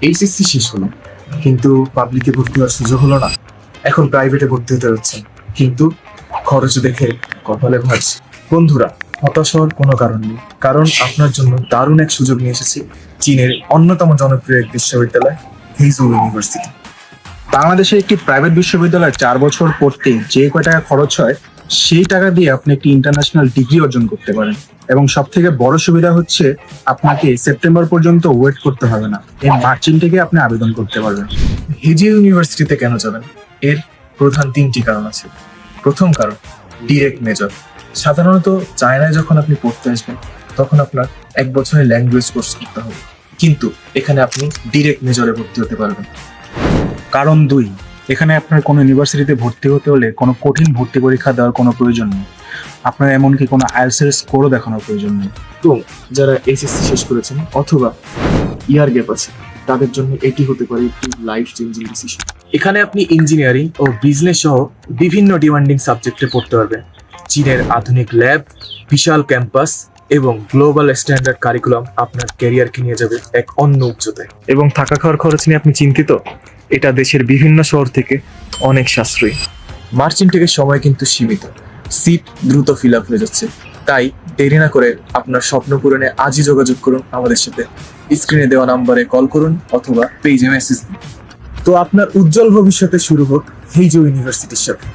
HSC শেষ হলো, কিন্তু পাবলিকে ভর্তি হওয়ার সুযোগ হলো না। এখন প্রাইভেটে ভর্তি হতে হচ্ছে, কিন্তু খরচ দেখে কপালে ভাঁজছে। বন্ধুরা, হতাশ হওয়ার কোনো কারণ নেই, কারণ আপনার জন্য দারুণ এক সুযোগ নিয়ে এসেছি চীনের অন্যতম জনপ্রিয় এক বিশ্ববিদ্যালয় হেইজু ইউনিভার্সিটি। বাংলাদেশের একটি প্রাইভেট বিশ্ববিদ্যালয়ে 4 বছর পড়তেই যে কয় টাকা খরচ হয়, সেই টাকা দিয়ে আপনি একটি ইন্টারন্যাশনাল ডিগ্রি অর্জন করতে পারেন। এবং সব থেকে বড় সুবিধা হচ্ছে আপনাকে সেপ্টেম্বর পর্যন্ত ওয়েট করতে হবে না, এই মার্চিন থেকে আপনি আবেদন করতে পারবেন। হেইজু ইউনিভার্সিটিতে কেন যাবেন? এর প্রধান 3টি কারণ আছে। প্রথম কারণ, ডিরেক্ট মেজর। সাধারণত চায়নায় যখন আপনি পড়তে আসবেন তখন আপনার 1 বছরের ল্যাঙ্গুয়েজ কোর্স করতে হবে, কিন্তু এখানে আপনি ডিরেক্ট মেজরে ভর্তি হতে পারবেন। কারণ 2, এখানে আপনার কোনো ইউনিভার্সিটিতে ভর্তি হতে হলে কোনো কঠিন ভর্তি পরীক্ষা দেওয়ার কোনো প্রয়োজন নেই। আপনার এমনকি কোনো আইএলটিএস এর স্কোরও দেখানোর প্রয়োজন নেই। এবং যারা এসএসসি শেষ করেছেন অথবা ইয়ার গ্যাপ আছে, তাদের জন্য এটি হতে পারে একটি লাইফ চেঞ্জিং ডিসিশন। এখানে আপনি ইঞ্জিনিয়ারিং ও বিজনেস সহ বিভিন্ন ডিমান্ডিং সাবজেক্টে পড়তে পারবেন। চীনের আধুনিক ল্যাব, বিশাল ক্যাম্পাস এবং গ্লোবাল স্ট্যান্ডার্ড কারিকুলাম আপনার ক্যারিয়ারকে নিয়ে যাবে এক অন্য উচ্চতায়। এবং থাকা খাওয়ার খরচ নিয়ে আপনি চিন্তিত? এটা দেশের বিভিন্ন শহর থেকে অনেক সাশ্রয়ী। মার্চিন থেকে সময় কিন্তু সীমিত, সিট দ্রুত ফিল আপ হয়ে যাচ্ছে। তাই দেরি না করে আপনার স্বপ্ন পূরণে আজই যোগাযোগ করুন আমাদের সাথে। স্ক্রিনে দেওয়া নাম্বারে কল করুন অথবা পেজে মেসেজ দিন। তো আপনার উজ্জ্বল ভবিষ্যতে শুরু হোক হেইজু ইউনিভার্সিটির সাথে।